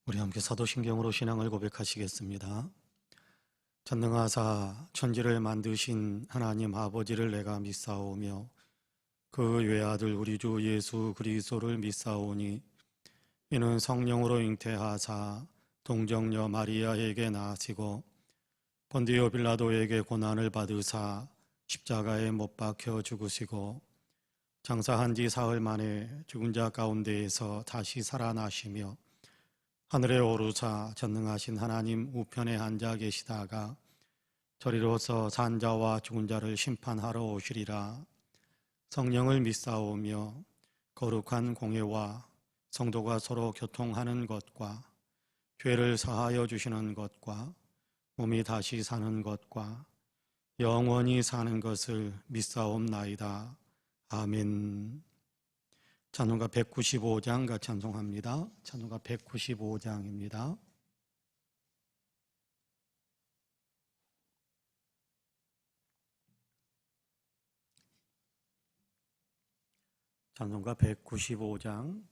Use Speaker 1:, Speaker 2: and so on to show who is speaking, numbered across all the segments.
Speaker 1: 우리 함께 사도신경으로 신앙을 고백하시겠습니다. 전능하사 천지를 만드신 하나님 아버지를 내가 믿사오며 그 외아들 우리 주 예수 그리스도를 믿사오니 이는 성령으로 잉태하사 동정녀 마리아에게 나시고 본디오 빌라도에게 고난을 받으사 십자가에 못 박혀 죽으시고 장사한 지 사흘 만에 죽은 자 가운데에서 다시 살아나시며 하늘에 오르사 전능하신 하나님 우편에 앉아 계시다가 저리로서 산 자와 죽은 자를 심판하러 오시리라. 성령을 믿사오며 거룩한 공예와 성도가 서로 교통하는 것과 죄를 사하여 주시는 것과 몸이 다시 사는 것과 영원히 사는 것을 믿사옵나이다. 아멘. 찬송가 195장 같이 찬송합니다. 찬송가 195장입니다. 찬송가 195장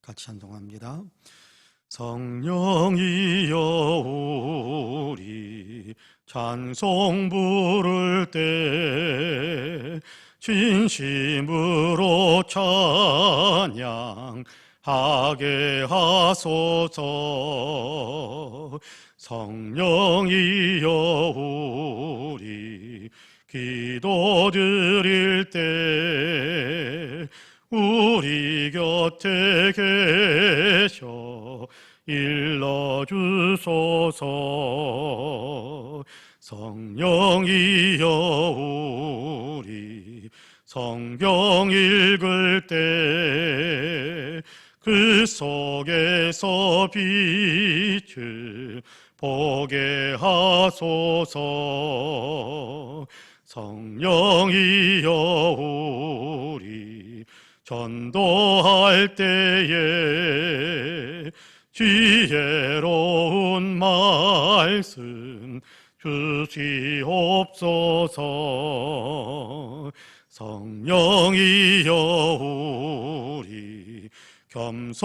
Speaker 1: 같이 찬송합니다. 성령이여 우리 찬송 부를 때 진심으로 찬양하게 하소서. 성령이여 우리 기도 드릴 때 우리 곁에 계셔 일러주소서. 성령이여 우리 성경 읽을 때 그 속에서 빛을 보게 하소서. 성령이여 우리 전도할 때에 지혜로운 말씀 주시옵소서. 성령이여 우리 겸손해져서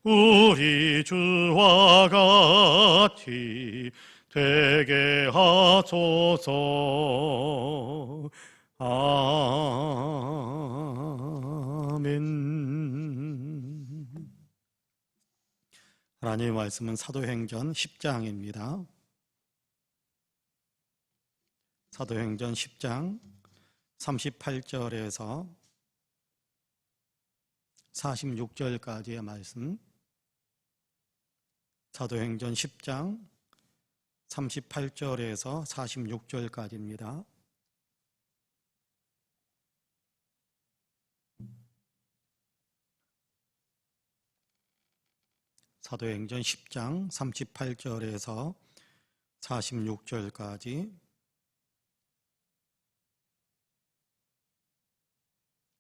Speaker 1: 우리 주와 같이 되게 하소서. 아멘. 하나님의 말씀은 사도행전 10장입니다. 사도행전 10장 38절에서 46절까지의 말씀. 사도행전 10장 38절에서 46절까지입니다. 사도행전 10장 38절에서 46절까지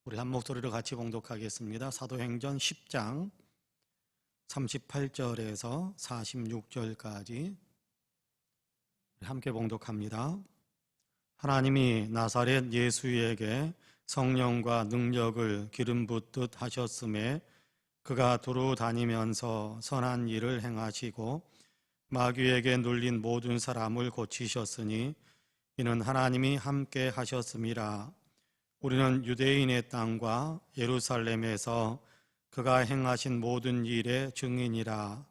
Speaker 1: 우리 한 목소리로 같이 봉독하겠습니다. 사도행전 10장 38절에서 46절까지 함께 봉독합니다. 하나님이 나사렛 예수에게 성령과 능력을 기름 붓듯 하셨음에 그가 두루 다니면서 선한 일을 행하시고 마귀에게 눌린 모든 사람을 고치셨으니 이는 하나님이 함께 하셨음이라. 우리는 유대인의 땅과 예루살렘에서 그가 행하신 모든 일의 증인이라.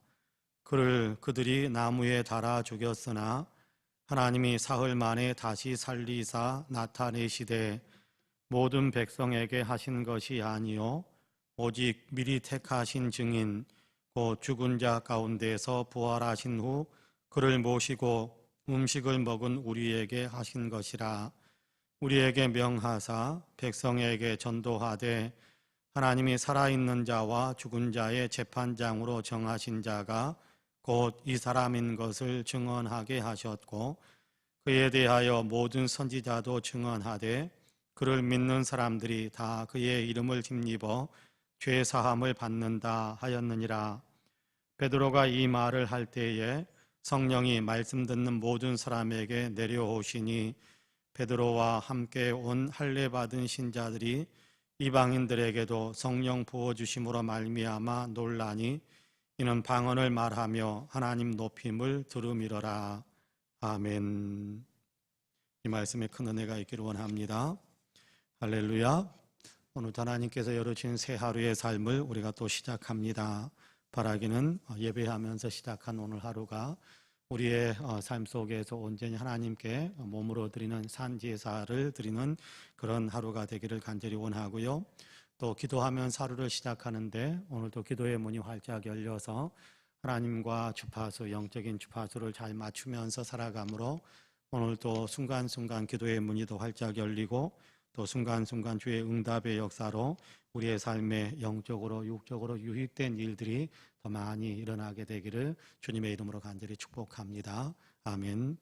Speaker 1: 그를 그들이 나무에 달아 죽였으나 하나님이 사흘 만에 다시 살리사 나타내시되 모든 백성에게 하신 것이 아니요 오직 미리 택하신 증인 곧 죽은 자 가운데서 부활하신 후 그를 모시고 음식을 먹은 우리에게 하신 것이라. 우리에게 명하사 백성에게 전도하되 하나님이 살아있는 자와 죽은 자의 재판장으로 정하신 자가 곧 이 사람인 것을 증언하게 하셨고 그에 대하여 모든 선지자도 증언하되 그를 믿는 사람들이 다 그의 이름을 힘입어 죄 사함을 받는다 하였느니라. 베드로가 이 말을 할 때에 성령이 말씀 듣는 모든 사람에게 내려오시니 베드로와 함께 온 할례 받은 신자들이 이방인들에게도 성령 부어주심으로 말미암아 놀라니 이는 방언을 말하며 하나님 높임을 들음이러라. 아멘. 이 말씀에 큰 은혜가 있기를 원합니다. 할렐루야. 오늘도 하나님께서 열어주신 새 하루의 삶을 우리가 또 시작합니다. 바라기는 예배하면서 시작한 오늘 하루가 우리의 삶 속에서 온전히 하나님께 몸으로 드리는 산제사를 드리는 그런 하루가 되기를 간절히 원하고요. 또 기도하면서 하루를 시작하는데 오늘도 기도의 문이 활짝 열려서 하나님과 주파수, 영적인 주파수를 잘 맞추면서 살아가므로 오늘도 순간순간 기도의 문이 더 활짝 열리고 또 순간순간 주의 응답의 역사로 우리의 삶에 영적으로 육적으로 유익된 일들이 더 많이 일어나게 되기를 주님의 이름으로 간절히 축복합니다. 아멘.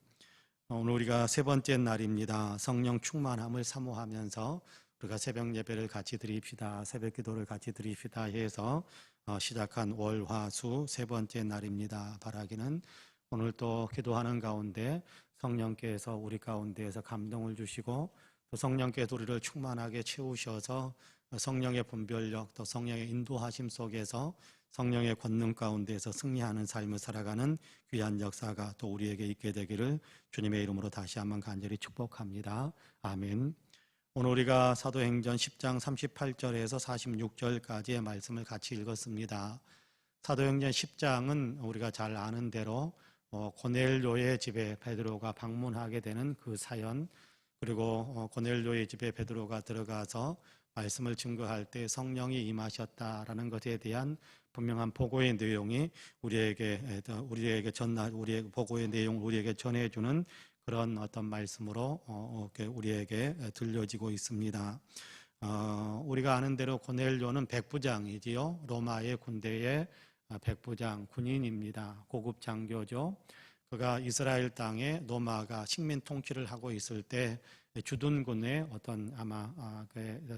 Speaker 1: 오늘 우리가 세 번째 날입니다. 성령 충만함을 사모하면서 우리가 새벽 예배를 같이 드립시다. 새벽 기도를 같이 드립시다 해서 시작한 월, 화, 수 세 번째 날입니다. 바라기는 오늘 또 기도하는 가운데 성령께서 우리 가운데에서 감동을 주시고 또 성령께서 우리를 충만하게 채우셔서 성령의 분별력 또 성령의 인도하심 속에서 성령의 권능 가운데서 승리하는 삶을 살아가는 귀한 역사가 또 우리에게 있게 되기를 주님의 이름으로 다시 한번 간절히 축복합니다. 아멘. 오늘 우리가 사도행전 10장 38절에서 46절까지의 말씀을 같이 읽었습니다. 사도행전 10장은 우리가 잘 아는 대로 고넬료의 집에 베드로가 방문하게 되는 그 사연, 그리고 고넬료의 집에 베드로가 들어가서 말씀을 증거할 때 성령이 임하셨다라는 것에 대한 분명한 보고의 내용이 우리에게 보고의 내용 우리에게 전해주는 그런 어떤 말씀으로 우리에게 들려지고 있습니다. 우리가 아는 대로 고넬료는 백부장이지요. 로마의 군대의 백부장 군인입니다. 고급 장교죠. 그가 이스라엘 땅에 로마가 식민 통치를 하고 있을 때 주둔군의 어떤 아마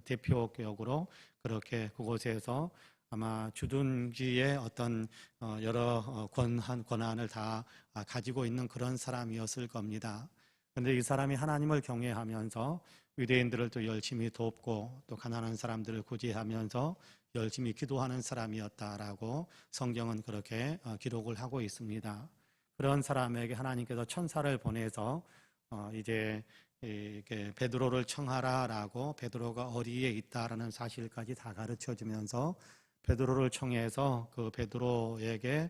Speaker 1: 대표격으로 그렇게 그곳에서 아마 주둔지의 어떤 여러 권한을 다 가지고 있는 그런 사람이었을 겁니다. 그런데 이 사람이 하나님을 경외하면서 유대인들을 또 열심히 돕고 또 가난한 사람들을 구제하면서 열심히 기도하는 사람이었다라고 성경은 그렇게 기록을 하고 있습니다. 그런 사람에게 하나님께서 천사를 보내서 이제 이렇게 베드로를 청하라라고 베드로가 어디에 있다라는 사실까지 다 가르쳐주면서 베드로를 청해서 그 베드로에게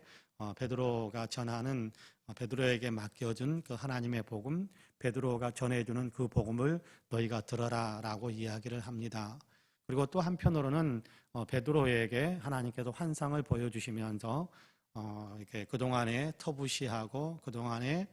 Speaker 1: 베드로가 전하는 베드로에게 맡겨준 그 하나님의 복음, 베드로가 전해주는 그 복음을 너희가 들어라라고 이야기를 합니다. 그리고 또 한편으로는 베드로에게 하나님께서 환상을 보여주시면서 이렇게 그동안에 터부시하고 그동안에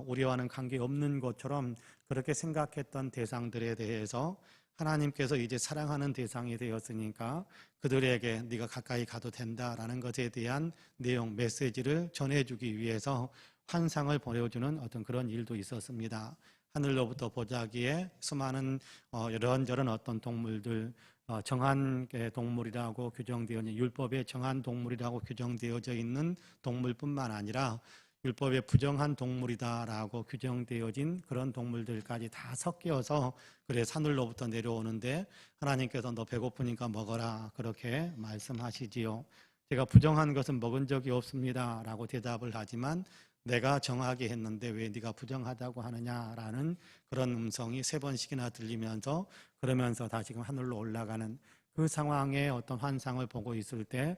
Speaker 1: 우리와는 관계없는 것처럼 그렇게 생각했던 대상들에 대해서 하나님께서 이제 사랑하는 대상이 되었으니까 그들에게 네가 가까이 가도 된다라는 것에 대한 내용, 메시지를 전해주기 위해서 환상을 보여주는 어떤 그런 일도 있었습니다. 하늘로부터 보자기에 수많은 이런저런 어떤 동물들, 정한 동물이라고 규정되어 있는 율법에 정한 동물이라고 규정되어져 있는 동물뿐만 아니라 율법에 부정한 동물이다라고 규정되어진 그런 동물들까지 다 섞여서 그래 하늘로부터 내려오는데 하나님께서 너 배고프니까 먹어라 그렇게 말씀하시지요. 제가 부정한 것은 먹은 적이 없습니다 라고 대답을 하지만 내가 정하게 했는데 왜 네가 부정하다고 하느냐라는 그런 음성이 3번씩이나 들리면서 그러면서 다시금 하늘로 올라가는 그 상황의 어떤 환상을 보고 있을 때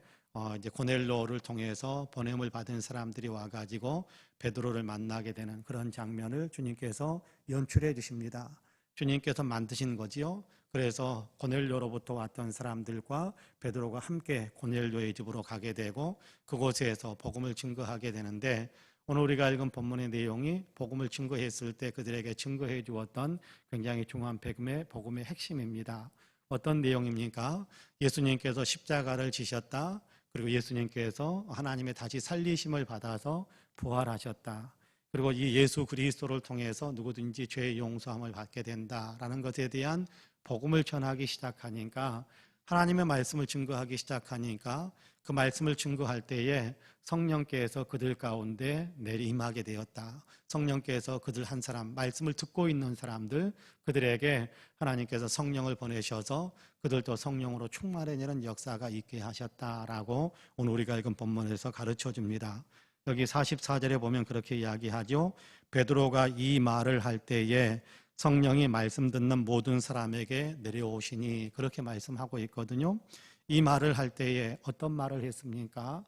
Speaker 1: 이제 고넬료를 통해서 보냄을 받은 사람들이 와가지고 베드로를 만나게 되는 그런 장면을 주님께서 연출해 주십니다. 주님께서 만드신 거지요. 그래서 고넬료로부터 왔던 사람들과 베드로가 함께 고넬료의 집으로 가게 되고 그곳에서 복음을 증거하게 되는데 오늘 우리가 읽은 본문의 내용이 복음을 증거했을 때 그들에게 증거해 주었던 굉장히 중요한 복음의 핵심입니다. 어떤 내용입니까? 예수님께서 십자가를 지셨다. 그리고 예수님께서 하나님의 다시 살리심을 받아서 부활하셨다. 그리고 이 예수 그리스도를 통해서 누구든지 죄의 용서함을 받게 된다라는 것에 대한 복음을 전하기 시작하니까 하나님의 말씀을 증거하기 시작하니까 그 말씀을 증거할 때에 성령께서 그들 가운데 내림하게 되었다. 성령께서 그들 한 사람, 말씀을 듣고 있는 사람들, 그들에게 하나님께서 성령을 보내셔서 그들도 성령으로 충만해지는 역사가 있게 하셨다라고 오늘 우리가 읽은 본문에서 가르쳐 줍니다. 여기 44절에 보면 그렇게 이야기하죠. 베드로가 이 말을 할 때에 성령이 말씀 듣는 모든 사람에게 내려오시니, 그렇게 말씀하고 있거든요. 이 말을 할 때에 어떤 말을 했습니까?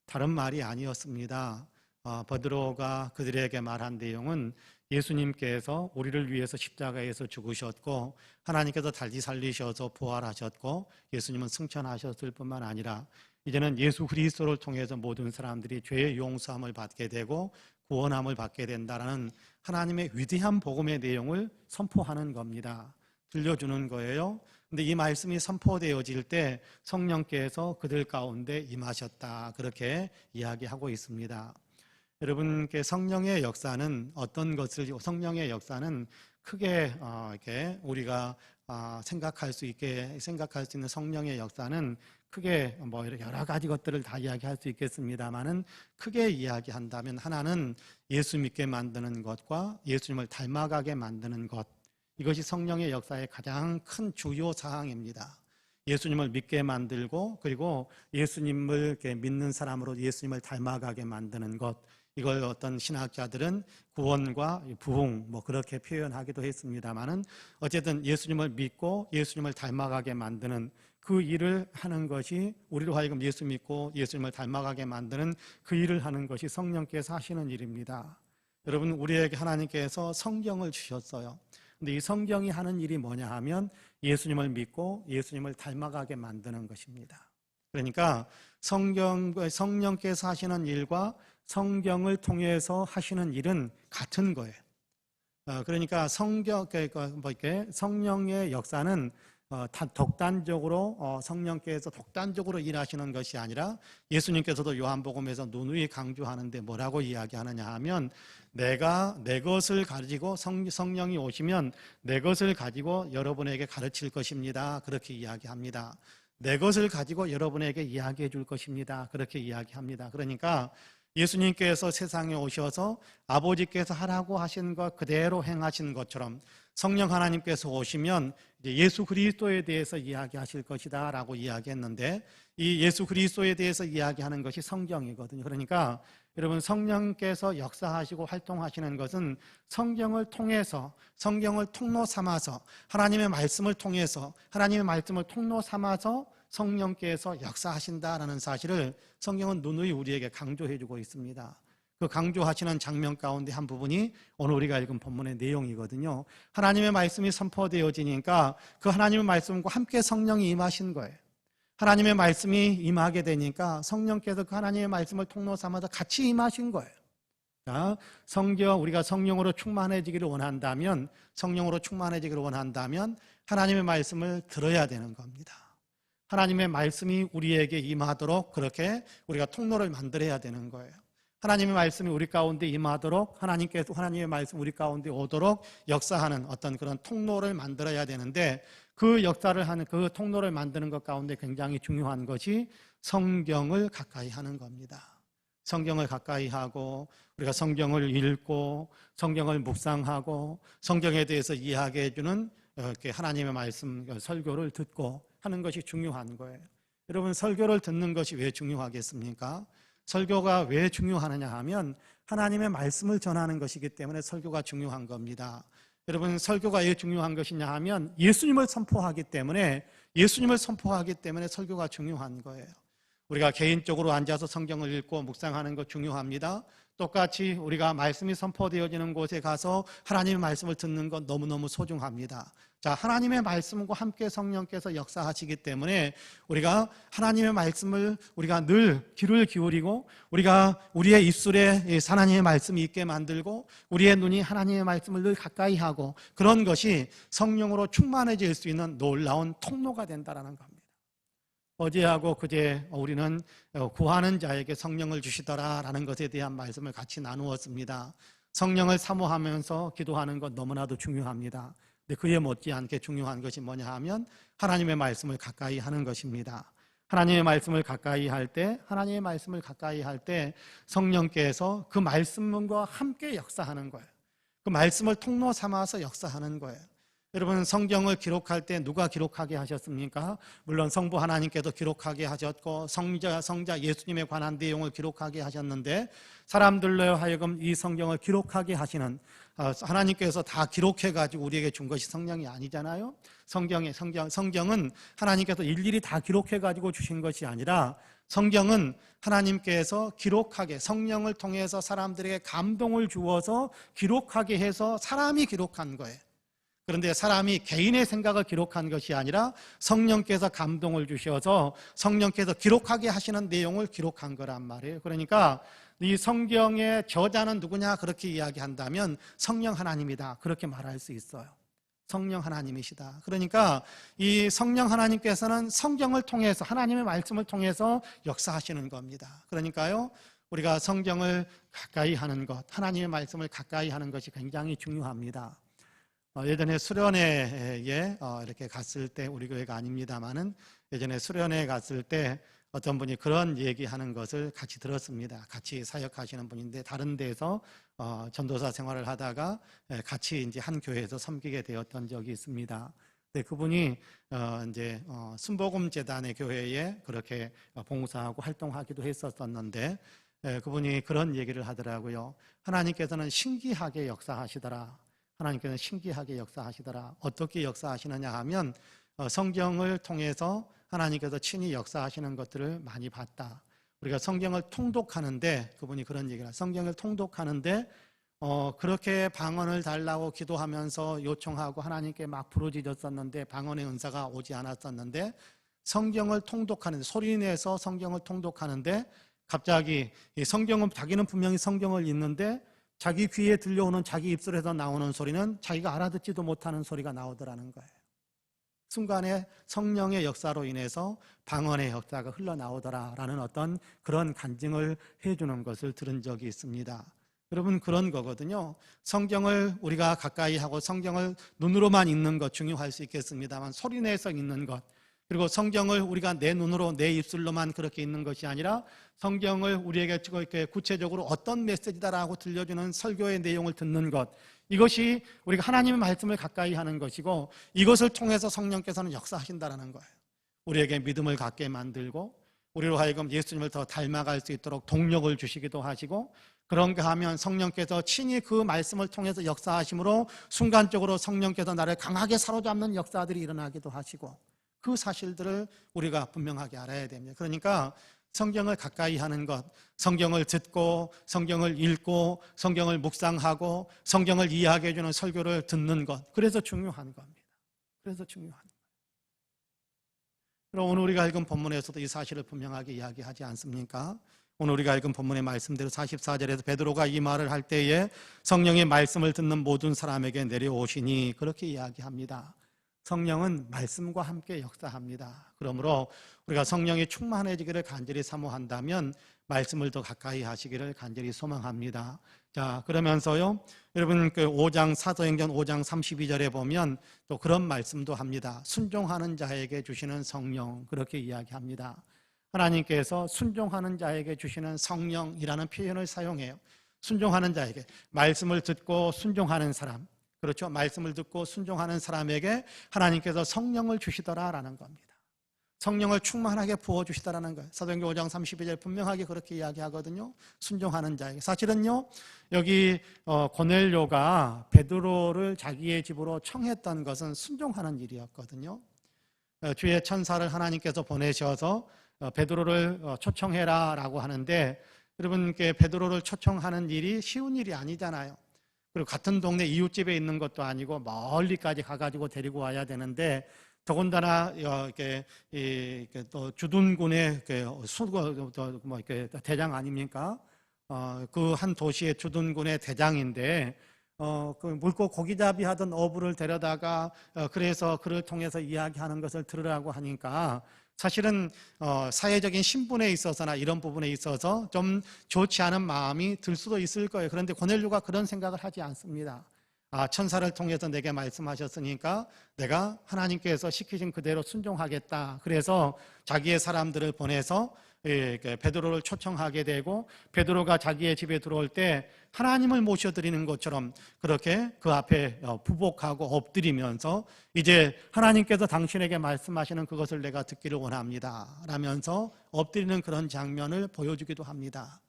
Speaker 1: 다른 말이 아니었습니다. 베드로가 그들에게 말한 내용은 예수님께서 우리를 위해서 십자가에서 죽으셨고 하나님께서 다시 살리셔서 부활하셨고 예수님은 승천하셨을 뿐만 아니라 이제는 예수 그리스도를 통해서 모든 사람들이 죄의 용서함을 받게 되고 구원함을 받게 된다는 하나님의 위대한 복음의 내용을 선포하는 겁니다. 들려주는 거예요. 근데 이 말씀이 선포되어질 때 성령께서 그들 가운데 임하셨다, 그렇게 이야기하고 있습니다. 여러분께 성령의 역사는 어떤 것을, 성령의 역사는 크게 이렇게 우리가 생각할 수 있는 성령의 역사는 크게 이렇게 여러 가지 것들을 다 이야기할 수 있겠습니다만은, 크게 이야기한다면 하나는 예수 믿게 만드는 것과 예수님을 닮아가게 만드는 것, 이것이 성령의 역사의 가장 큰 주요 사항입니다. 예수님을 믿게 만들고 그리고 예수님을 믿는 사람으로 예수님을 닮아가게 만드는 것, 이걸 어떤 신학자들은 구원과 부흥 그렇게 표현하기도 했습니다만은, 어쨌든 예수님을 믿고 예수님을 닮아가게 만드는 그 일을 하는 것이, 우리로 하여금 예수 믿고 예수님을 닮아가게 만드는 그 일을 하는 것이 성령께서 하시는 일입니다. 여러분, 우리에게 하나님께서 성경을 주셨어요. 근데 이 성경이 하는 일이 뭐냐 하면 예수님을 믿고 예수님을 닮아가게 만드는 것입니다. 그러니까 성령께서 하시는 일과 성경을 통해서 하시는 일은 같은 거예요. 그러니까 성령의 역사는 독단적으로 성령께서 독단적으로 일하시는 것이 아니라, 예수님께서도 요한복음에서 누누이 강조하는데 뭐라고 이야기하느냐 하면, 내가 내 것을 가지고 성령이 오시면 내 것을 가지고 여러분에게 가르칠 것입니다, 그렇게 이야기합니다. 내 것을 가지고 여러분에게 이야기해 줄 것입니다, 그렇게 이야기합니다. 그러니까 예수님께서 세상에 오셔서 아버지께서 하라고 하신 것 그대로 행하신 것처럼 성령 하나님께서 오시면 이제 예수 그리스도에 대해서 이야기하실 것이다 라고 이야기했는데, 이 예수 그리스도에 대해서 이야기하는 것이 성경이거든요. 그러니까 여러분, 성령께서 역사하시고 활동하시는 것은 성경을 통해서, 성경을 통로 삼아서, 하나님의 말씀을 통해서, 하나님의 말씀을 통로 삼아서 성령께서 역사하신다라는 사실을 성경은 누누이 우리에게 강조해주고 있습니다. 그 강조하시는 장면 가운데 한 부분이 오늘 우리가 읽은 본문의 내용이거든요. 하나님의 말씀이 선포되어지니까 그 하나님의 말씀과 함께 성령이 임하신 거예요. 하나님의 말씀이 임하게 되니까 성령께서 그 하나님의 말씀을 통로 삼아서 같이 임하신 거예요. 자, 우리가 성령으로 충만해지기를 원한다면, 하나님의 말씀을 들어야 되는 겁니다. 하나님의 말씀이 우리에게 임하도록 그렇게 우리가 통로를 만들어야 되는 거예요. 하나님의 말씀이 우리 가운데 임하도록, 하나님께서 하나님의 말씀 우리 가운데 오도록 역사하는 어떤 그런 통로를 만들어야 되는데, 그 역사를 하는, 그 통로를 만드는 것 가운데 굉장히 중요한 것이 성경을 가까이 하는 겁니다. 성경을 가까이 하고 우리가 성경을 읽고 성경을 묵상하고 성경에 대해서 이야기해 주는 이렇게 하나님의 말씀 설교를 듣고 하는 것이 중요한 거예요. 여러분, 설교를 듣는 것이 왜 중요하겠습니까? 설교가 왜 중요하느냐 하면 하나님의 말씀을 전하는 것이기 때문에 설교가 중요한 겁니다. 여러분, 설교가 왜 중요한 것이냐 하면 예수님을 선포하기 때문에 설교가 중요한 거예요. 우리가 개인적으로 앉아서 성경을 읽고 묵상하는 것 중요합니다. 똑같이 우리가 말씀이 선포되어지는 곳에 가서 하나님의 말씀을 듣는 것 너무너무 소중합니다. 자, 하나님의 말씀과 함께 성령께서 역사하시기 때문에 우리가 하나님의 말씀을 우리가 늘 귀를 기울이고, 우리가 우리의 입술에 하나님의 말씀이 있게 만들고, 우리의 눈이 하나님의 말씀을 늘 가까이 하고, 그런 것이 성령으로 충만해질 수 있는 놀라운 통로가 된다는 겁니다. 어제하고 그제 우리는 구하는 자에게 성령을 주시더라라는 것에 대한 말씀을 같이 나누었습니다. 성령을 사모하면서 기도하는 것 너무나도 중요합니다. 근데 그에 못지않게 중요한 것이 뭐냐 하면 하나님의 말씀을 가까이 하는 것입니다. 하나님의 말씀을 가까이 할 때, 성령께서 그 말씀과 함께 역사하는 거예요. 그 말씀을 통로 삼아서 역사하는 거예요. 여러분, 성경을 기록할 때 누가 기록하게 하셨습니까? 물론 성부 하나님께서 기록하게 하셨고 성자 예수님에 관한 내용을 기록하게 하셨는데, 사람들로 하여금 이 성경을 기록하게 하시는, 하나님께서 다 기록해가지고 우리에게 준 것이 성령이 아니잖아요. 성경은 하나님께서 일일이 다 기록해가지고 주신 것이 아니라, 성경은 하나님께서 기록하게, 성령을 통해서 사람들에게 감동을 주어서 기록하게 해서 사람이 기록한 거예요. 그런데 사람이 개인의 생각을 기록한 것이 아니라 성령께서 감동을 주셔서 성령께서 기록하게 하시는 내용을 기록한 거란 말이에요. 그러니까 이 성경의 저자는 누구냐 그렇게 이야기한다면 성령 하나님이다 그렇게 말할 수 있어요. 성령 하나님이시다. 그러니까 이 성령 하나님께서는 성경을 통해서, 하나님의 말씀을 통해서 역사하시는 겁니다. 그러니까요, 우리가 성경을 가까이 하는 것, 하나님의 말씀을 가까이 하는 것이 굉장히 중요합니다. 예전에 수련회에 이렇게 갔을 때, 우리 교회가 아닙니다만은 예전에 수련회에 갔을 때 어떤 분이 그런 얘기하는 것을 같이 들었습니다. 같이 사역하시는 분인데 다른 데서 전도사 생활을 하다가 같이 이제 한 교회에서 섬기게 되었던 적이 있습니다. 근데 그분이 이제 순복음 재단의 교회에 그렇게 봉사하고 활동하기도 했었었는데, 그분이 그런 얘기를 하더라고요. 하나님께서는 신기하게 역사하시더라. 하나님께서는 신기하게 역사하시더라. 어떻게 역사하시느냐 하면 성경을 통해서 하나님께서 친히 역사하시는 것들을 많이 봤다. 우리가 성경을 통독하는데, 그분이 그런 얘기를 해요. 성경을 통독하는데 그렇게 방언을 달라고 기도하면서 요청하고 하나님께 막 부르짖었었는데 방언의 은사가 오지 않았었는데, 성경을 통독하는데, 소리내서 성경을 통독하는데 갑자기 이 성경은, 자기는 분명히 성경을 읽는데 자기 귀에 들려오는, 자기 입술에서 나오는 소리는 자기가 알아듣지도 못하는 소리가 나오더라는 거예요. 순간에 성령의 역사로 인해서 방언의 역사가 흘러나오더라라는 어떤 그런 간증을 해주는 것을 들은 적이 있습니다. 여러분, 그런 거거든요. 성경을 우리가 가까이 하고 성경을 눈으로만 읽는 것 중요할 수 있겠습니다만, 소리내서 읽는 것, 그리고 성경을 우리가 내 눈으로, 내 입술로만 그렇게 읽는 것이 아니라 성경을 우리에게 이렇게 구체적으로 어떤 메시지다라고 들려주는 설교의 내용을 듣는 것, 이것이 우리가 하나님의 말씀을 가까이 하는 것이고, 이것을 통해서 성령께서는 역사하신다는 거예요. 우리에게 믿음을 갖게 만들고 우리로 하여금 예수님을 더 닮아갈 수 있도록 동력을 주시기도 하시고, 그런가 하면 성령께서 친히 그 말씀을 통해서 역사하심으로 순간적으로 성령께서 나를 강하게 사로잡는 역사들이 일어나기도 하시고, 그 사실들을 우리가 분명하게 알아야 됩니다. 그러니까 성경을 가까이 하는 것, 성경을 듣고 성경을 읽고 성경을 묵상하고 성경을 이해하게 해주는 설교를 듣는 것, 그래서 중요한 겁니다. 그래서 중요한 거예요. 그럼 오늘 우리가 읽은 본문에서도 이 사실을 분명하게 이야기하지 않습니까? 오늘 우리가 읽은 본문의 말씀대로 44절에서 베드로가 이 말을 할 때에 성령의 말씀을 듣는 모든 사람에게 내려오시니, 그렇게 이야기합니다. 성령은 말씀과 함께 역사합니다. 그러므로 우리가 성령이 충만해지기를 간절히 사모한다면 말씀을 더 가까이 하시기를 간절히 소망합니다. 자, 그러면서요, 여러분 그 5장, 사도행전 5장 32절에 보면 또 그런 말씀도 합니다. 순종하는 자에게 주시는 성령, 그렇게 이야기합니다. 하나님께서 순종하는 자에게 주시는 성령이라는 표현을 사용해요. 순종하는 자에게, 말씀을 듣고 순종하는 사람, 그렇죠? 말씀을 듣고 순종하는 사람에게 하나님께서 성령을 주시더라라는 겁니다. 성령을 충만하게 부어주시더라는 거예요. 사도행전 5장 32절 분명하게 그렇게 이야기하거든요. 순종하는 자에게. 사실은요, 여기 고넬료가 베드로를 자기의 집으로 청했던 것은 순종하는 일이었거든요. 주의 천사를 하나님께서 보내셔서 베드로를 초청해라 라고 하는데, 여러분께 베드로를 초청하는 일이 쉬운 일이 아니잖아요. 그리고 같은 동네 이웃집에 있는 것도 아니고 멀리까지 가가지고 데리고 와야 되는데, 더군다나 이렇게 또 주둔군의 대장 아닙니까? 그 한 도시의 주둔군의 대장인데, 그 묽고 고기잡이 하던 어부를 데려다가 그래서 그를 통해서 이야기하는 것을 들으라고 하니까, 사실은 사회적인 신분에 있어서나 이런 부분에 있어서 좀 좋지 않은 마음이 들 수도 있을 거예요. 그런데 고넬료가 그런 생각을 하지 않습니다. 천사를 통해서 내게 말씀하셨으니까 내가 하나님께서 시키신 그대로 순종하겠다. 그래서 자기의 사람들을 보내서 베드로를 초청하게 되고, 베드로가 자기의 집에 들어올 때 하나님을 모셔드리는 것처럼 그렇게 그 앞에 부복하고 엎드리면서 이제 하나님께서 당신에게 말씀하시는 그것을 내가 듣기를 원합니다 라면서 엎드리는 그런 장면을 보여주기도 합니다.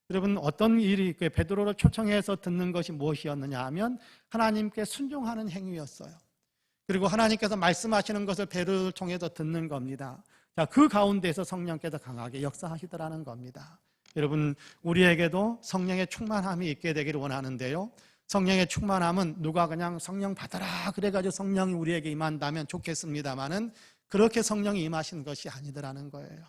Speaker 1: 여러분, 어떤 일이 베드로를 초청해서 듣는 것이 무엇이었느냐 하면 하나님께 순종하는 행위였어요. 그리고 하나님께서 말씀하시는 것을 베드로를 통해서 듣는 겁니다. 자, 그 가운데서 성령께서 강하게 역사하시더라는 겁니다. 여러분, 우리에게도 성령의 충만함이 있게 되기를 원하는데요, 성령의 충만함은 누가 그냥 성령 받아라 그래가지고 성령이 우리에게 임한다면 좋겠습니다만은 그렇게 성령이 임하신 것이 아니더라는 거예요.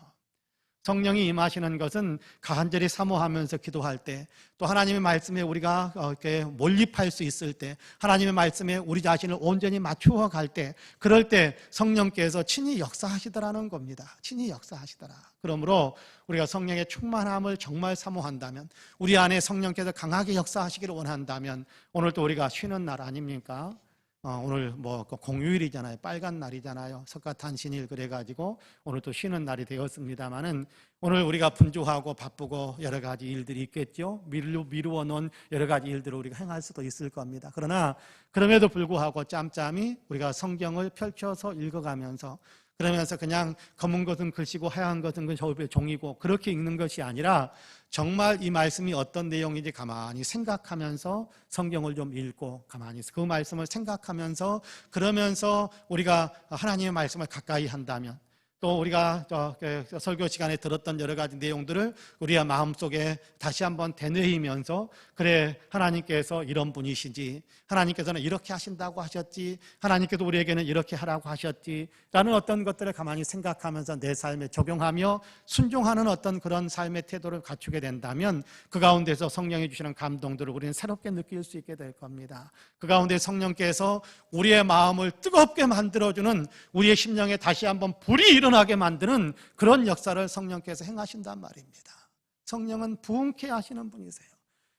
Speaker 1: 성령이 임하시는 것은 간절히 사모하면서 기도할 때, 또 하나님의 말씀에 우리가 이렇게 몰입할 수 있을 때, 하나님의 말씀에 우리 자신을 온전히 맞추어 갈 때, 그럴 때 성령께서 친히 역사하시더라는 겁니다. 친히 역사하시더라. 그러므로 우리가 성령의 충만함을 정말 사모한다면, 우리 안에 성령께서 강하게 역사하시기를 원한다면, 오늘 또 우리가 쉬는 날 아닙니까? 오늘 공휴일이잖아요. 빨간 날이잖아요. 석가탄신일 그래가지고 오늘 또 쉬는 날이 되었습니다만은, 오늘 우리가 분주하고 바쁘고 여러 가지 일들이 있겠죠. 미루어 놓은 여러 가지 일들을 우리가 행할 수도 있을 겁니다. 그러나 그럼에도 불구하고 짬짬이 우리가 성경을 펼쳐서 읽어가면서, 그러면서 그냥 검은 것은 글씨고 하얀 것은 그 저울의 종이고 그렇게 읽는 것이 아니라 정말 이 말씀이 어떤 내용인지 가만히 생각하면서 성경을 좀 읽고, 가만히 그 말씀을 생각하면서, 그러면서 우리가 하나님의 말씀을 가까이 한다면, 또 우리가 설교 시간에 들었던 여러 가지 내용들을 우리의 마음속에 다시 한번 되뇌이면서, 그래, 하나님께서 이런 분이시지, 하나님께서는 이렇게 하신다고 하셨지, 하나님께서 우리에게는 이렇게 하라고 하셨지 라는 어떤 것들을 가만히 생각하면서 내 삶에 적용하며 순종하는 어떤 그런 삶의 태도를 갖추게 된다면, 그 가운데서 성령이 주시는 감동들을 우리는 새롭게 느낄 수 있게 될 겁니다. 그 가운데 성령께서 우리의 마음을 뜨겁게 만들어주는, 우리의 심령에 다시 한번 불이 일어나게 만드는 그런 역사를 성령께서 행하신단 말입니다. 성령은 부흥케 하시는 분이세요.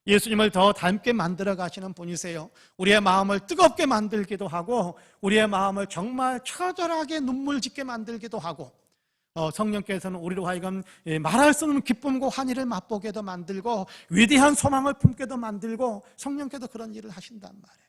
Speaker 1: 예수님을 더 닮게 만들어 가시는 분이세요. 우리의 마음을 뜨겁게 만들기도 하고, 우리의 마음을 정말 처절하게 눈물 짓게 만들기도 하고, 성령께서는 우리로 하여금 말할 수 없는 기쁨과 환희를 맛보게도 만들고, 위대한 소망을 품게도 만들고, 성령께서 그런 일을 하신단 말이에요.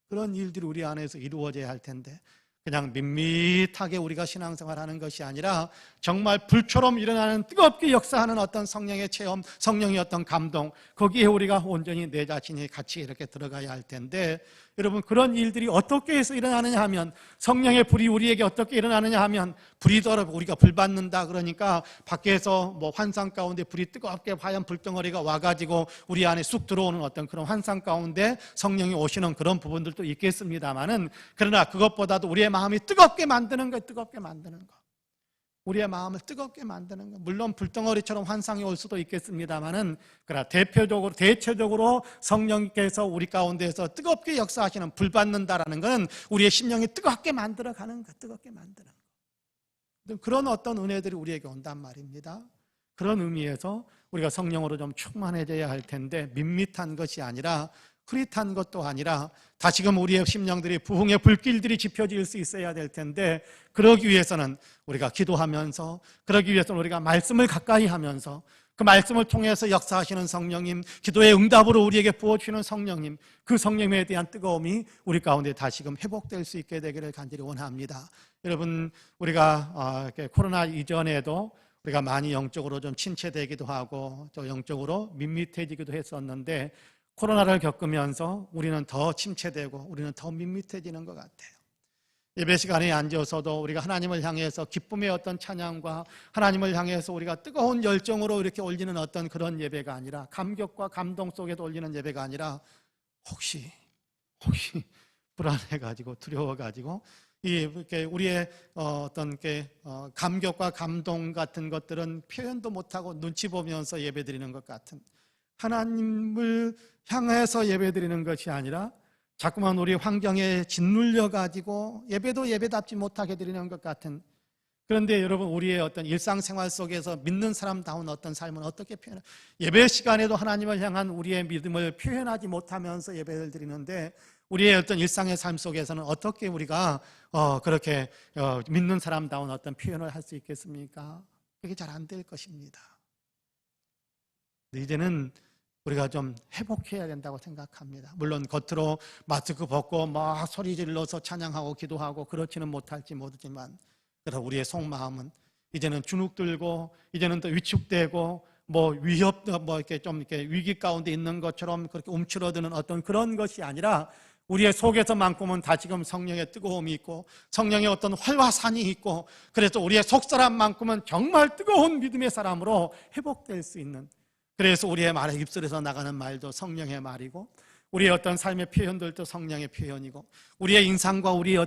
Speaker 1: 그런 일들이 우리 안에서 이루어져야 할 텐데, 그냥 밋밋하게 우리가 신앙생활하는 것이 아니라 정말 불처럼 일어나는, 뜨겁게 역사하는 어떤 성령의 체험, 성령의 어떤 감동, 거기에 우리가 온전히 내 자신이 같이 이렇게 들어가야 할 텐데, 여러분, 그런 일들이 어떻게 해서 일어나느냐 하면, 성령의 불이 우리에게 어떻게 일어나느냐 하면, 불이 떨어 우리가 불 받는다 그러니까 밖에서 환상 가운데 불이 뜨겁게 하얀 불덩어리가 와가지고 우리 안에 쑥 들어오는 어떤 그런 환상 가운데 성령이 오시는 그런 부분들도 있겠습니다만은, 그러나 그것보다도 우리의 마음이 뜨겁게 만드는 거, 뜨겁게 만드는 거, 우리의 마음을 뜨겁게 만드는 것. 물론 불덩어리처럼 환상이 올 수도 있겠습니다만은, 그러나 대체적으로 성령께서 우리 가운데서 뜨겁게 역사하시는, 불 받는다라는 것은 우리의 심령이 뜨겁게 만들어가는 것, 뜨겁게 만드는 것. 그런 어떤 은혜들이 우리에게 온단 말입니다. 그런 의미에서 우리가 성령으로 좀 충만해져야 할 텐데, 밋밋한 것이 아니라, 흐릿한 것도 아니라, 다시금 우리의 심령들이 부흥의 불길들이 지펴질 수 있어야 될 텐데, 그러기 위해서는 우리가 기도하면서, 그러기 위해서는 우리가 말씀을 가까이 하면서, 그 말씀을 통해서 역사하시는 성령님, 기도의 응답으로 우리에게 부어주시는 성령님, 그 성령에 대한 뜨거움이 우리 가운데 다시금 회복될 수 있게 되기를 간절히 원합니다. 여러분, 우리가 코로나 이전에도 우리가 많이 영적으로 좀 침체되기도 하고 또 영적으로 밋밋해지기도 했었는데, 코로나를 겪으면서 우리는 더 침체되고 우리는 더 밋밋해지는 것 같아요. 예배 시간에 앉아서도 우리가 하나님을 향해서 기쁨의 어떤 찬양과 하나님을 향해서 우리가 뜨거운 열정으로 이렇게 올리는 어떤 그런 예배가 아니라, 감격과 감동 속에서 올리는 예배가 아니라, 혹시 불안해가지고 두려워가지고 이렇게 우리의 어떤 감격과 감동 같은 것들은 표현도 못하고 눈치 보면서 예배드리는 것 같은, 하나님을 향해서 예배드리는 것이 아니라 자꾸만 우리 환경에 짓눌려 가지고 예배도 예배답지 못하게 드리는 것 같은 그런데 여러분, 우리의 어떤 일상생활 속에서 믿는 사람다운 어떤 삶은 어떻게 표현해요? 예배 시간에도 하나님을 향한 우리의 믿음을 표현하지 못하면서 예배를 드리는데, 우리의 어떤 일상의 삶 속에서는 어떻게 우리가 그렇게 믿는 사람다운 어떤 표현을 할 수 있겠습니까? 그게 잘 안 될 것입니다. 이제는 우리가 좀 회복해야 된다고 생각합니다. 물론 겉으로 마스크 벗고 막 소리 질러서 찬양하고 기도하고 그렇지는 못할지 모르지만, 그래서 우리의 속마음은 이제는 주눅 들고, 이제는 또 위축되고, 이렇게 좀 이렇게 위기 가운데 있는 것처럼 그렇게 움츠러드는 어떤 그런 것이 아니라, 우리의 속에서만큼은 다시금 성령의 뜨거움이 있고, 성령의 어떤 활화산이 있고, 그래서 우리의 속사람만큼은 정말 뜨거운 믿음의 사람으로 회복될 수 있는, 그래서 우리의 말에 입술에서 나가는 말도 성령의 말이고, 우리의 어떤 삶의 표현들도 성령의 표현이고, 우리의 인상과 우리의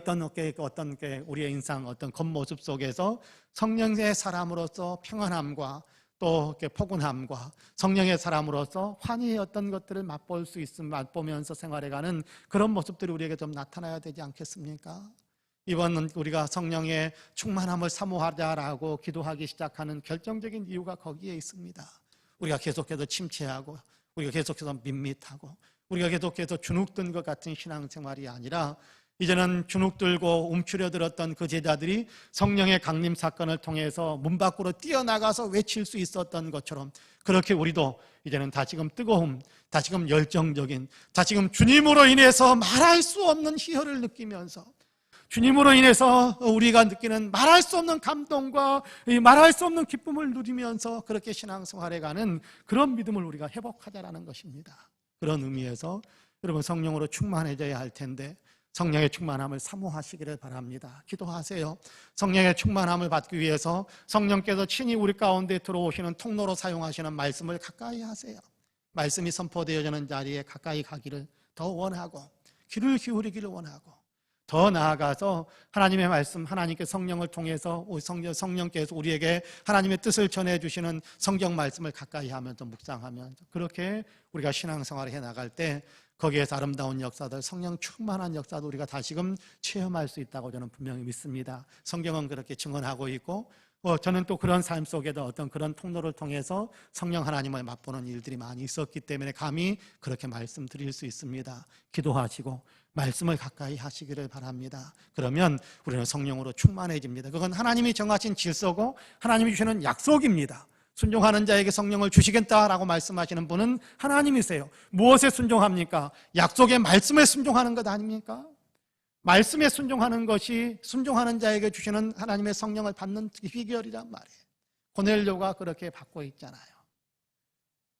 Speaker 1: 우리의 인상, 어떤 겉모습 속에서 성령의 사람으로서 평안함과 또 포근함과 성령의 사람으로서 환희의 어떤 것들을 맛볼 수 있음, 맛보면서 생활해가는 그런 모습들이 우리에게 좀 나타나야 되지 않겠습니까? 이번 우리가 성령의 충만함을 사모하자라고 기도하기 시작하는 결정적인 이유가 거기에 있습니다. 우리가 계속해서 침체하고, 우리가 계속해서 밋밋하고, 우리가 계속해서 주눅든 것 같은 신앙생활이 아니라, 이제는 주눅들고 움츠려들었던 그 제자들이 성령의 강림 사건을 통해서 문 밖으로 뛰어나가서 외칠 수 있었던 것처럼, 그렇게 우리도 이제는 다시금 뜨거움, 다시금 열정적인, 다시금 주님으로 인해서 말할 수 없는 희열을 느끼면서, 주님으로 인해서 우리가 느끼는 말할 수 없는 감동과 말할 수 없는 기쁨을 누리면서 그렇게 신앙생활해가는 그런 믿음을 우리가 회복하자라는 것입니다. 그런 의미에서 여러분, 성령으로 충만해져야 할 텐데 성령의 충만함을 사모하시기를 바랍니다. 기도하세요. 성령의 충만함을 받기 위해서 성령께서 친히 우리 가운데 들어오시는 통로로 사용하시는 말씀을 가까이 하세요. 말씀이 선포되어지는 자리에 가까이 가기를 더 원하고, 귀를 기울이기를 원하고, 더 나아가서 하나님의 말씀, 하나님께 성령을 통해서 성령께서 우리에게 하나님의 뜻을 전해주시는 성경 말씀을 가까이 하면서 묵상하면서, 그렇게 우리가 신앙생활을 해나갈 때 거기에서 아름다운 역사들, 성령 충만한 역사도 우리가 다시금 체험할 수 있다고 저는 분명히 믿습니다. 성경은 그렇게 증언하고 있고, 저는 또 그런 삶 속에도 어떤 그런 통로를 통해서 성령 하나님을 맛보는 일들이 많이 있었기 때문에 감히 그렇게 말씀드릴 수 있습니다. 기도하시고 말씀을 가까이 하시기를 바랍니다. 그러면 우리는 성령으로 충만해집니다. 그건 하나님이 정하신 질서고 하나님이 주시는 약속입니다. 순종하는 자에게 성령을 주시겠다라고 말씀하시는 분은 하나님이세요. 무엇에 순종합니까? 약속의 말씀에 순종하는 것 아닙니까? 말씀에 순종하는 것이 순종하는 자에게 주시는 하나님의 성령을 받는 비결이란 말이에요. 고넬료가 그렇게 받고 있잖아요.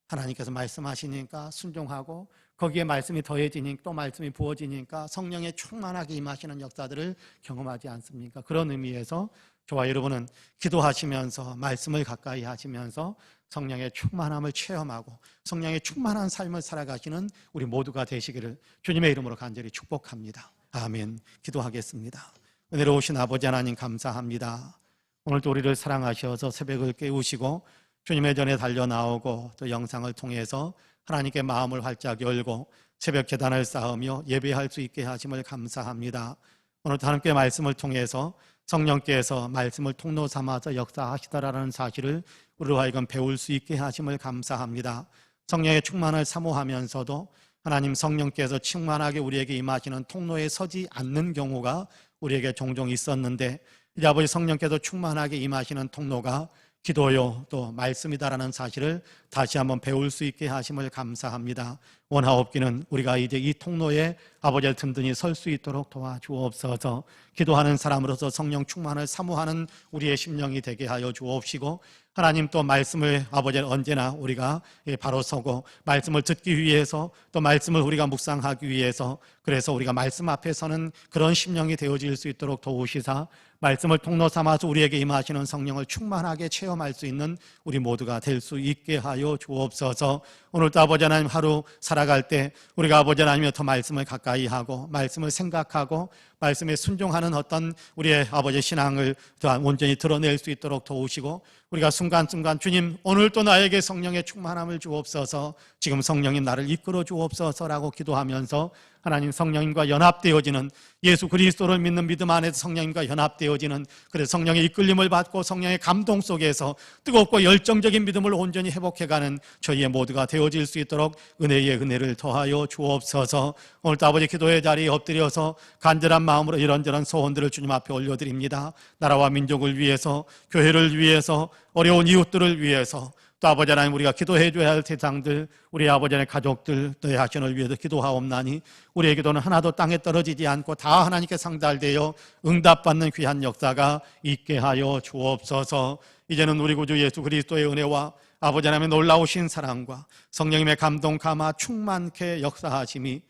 Speaker 1: 하나님께서 말씀하시니까 순종하고, 거기에 말씀이 더해지니까, 또 말씀이 부어지니까 성령의 충만하게 임하시는 역사들을 경험하지 않습니까? 그런 의미에서 저와 여러분은 기도하시면서 말씀을 가까이 하시면서 성령의 충만함을 체험하고 성령의 충만한 삶을 살아가시는 우리 모두가 되시기를 주님의 이름으로 간절히 축복합니다. 아멘. 기도하겠습니다. 은혜로우신 아버지 하나님, 감사합니다. 오늘도 우리를 사랑하셔서 새벽을 깨우시고 주님의 전에 달려나오고, 또 영상을 통해서 하나님께 마음을 활짝 열고 새벽 계단을 쌓으며 예배할 수 있게 하심을 감사합니다. 오늘도 하나님께 말씀을 통해서 성령께서 말씀을 통로 삼아서 역사하시다라는 사실을 우리로 하여금 배울 수 있게 하심을 감사합니다. 성령의 충만을 사모하면서도 하나님 성령께서 충만하게 우리에게 임하시는 통로에 서지 않는 경우가 우리에게 종종 있었는데, 이제 아버지 성령께서 충만하게 임하시는 통로가 기도요 또 말씀이다라는 사실을 다시 한번 배울 수 있게 하심을 감사합니다. 원하옵기는 우리가 이제 이 통로에 아버지를 든든히 설 수 있도록 도와주옵소서. 기도하는 사람으로서 성령 충만을 사모하는 우리의 심령이 되게 하여 주옵시고, 하나님 또 말씀을 아버지를 언제나 우리가 바로 서고 말씀을 듣기 위해서, 또 말씀을 우리가 묵상하기 위해서, 그래서 우리가 말씀 앞에 서는 그런 심령이 되어질 수 있도록 도우시사 말씀을 통로 삼아서 우리에게 임하시는 성령을 충만하게 체험할 수 있는 우리 모두가 될 수 있게 하여 주옵소서. 오늘도 아버지 하나님 하루 살아갈 때 우리가 아버지 하나님의 더 말씀을 가까이 하고 말씀을 생각하고 말씀에 순종하는 어떤 우리의 아버지의 신앙을 더 온전히 드러낼 수 있도록 도우시고, 우리가 순간순간 주님 오늘도 나에게 성령의 충만함을 주옵소서, 지금 성령이 나를 이끌어 주옵소서라고 기도하면서 하나님 성령님과 연합되어지는, 예수 그리스도를 믿는 믿음 안에서 성령님과 연합되어지는, 그래서 성령의 이끌림을 받고 성령의 감동 속에서 뜨겁고 열정적인 믿음을 온전히 회복해가는 저희의 모두가 되어질 수 있도록 은혜의 은혜를 더하여 주옵소서. 오늘도 아버지 기도의 자리에 엎드려서 간절한 마음으로 이런저런 소원들을 주님 앞에 올려드립니다. 나라와 민족을 위해서, 교회를 위해서, 어려운 이웃들을 위해서, 또 아버지 하나님 우리가 기도해 줘야 할 세상들, 우리 아버지 하나님의 가족들, 너의 하신을 위해서 기도하옵나니 우리의 기도는 하나도 땅에 떨어지지 않고 다 하나님께 상달되어 응답받는 귀한 역사가 있게 하여 주옵소서. 이제는 우리 구주 예수 그리스도의 은혜와 아버지 하나님의 놀라우신 사랑과 성령님의 감동 감화 충만케 역사하심이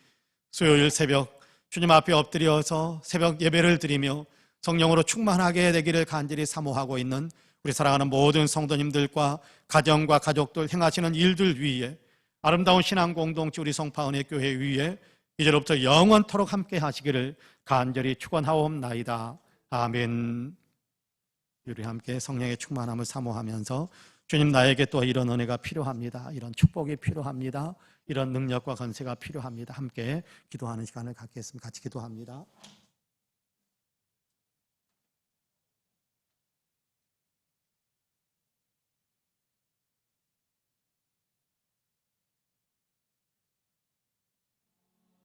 Speaker 1: 수요일 새벽 주님 앞에 엎드려서 새벽 예배를 드리며 성령으로 충만하게 되기를 간절히 사모하고 있는 우리 사랑하는 모든 성도님들과 가정과 가족들, 행하시는 일들 위에, 아름다운 신앙 공동체 우리 성파은혜 교회 위에 이제로부터 영원토록 함께 하시기를 간절히 축원하옵나이다. 아멘. 우리 함께 성령의 충만함을 사모하면서 주님, 나에게 또 이런 은혜가 필요합니다. 이런 축복이 필요합니다. 이런 능력과 건세가 필요합니다. 함께 기도하는 시간을 갖겠습니다. 같이 기도합니다.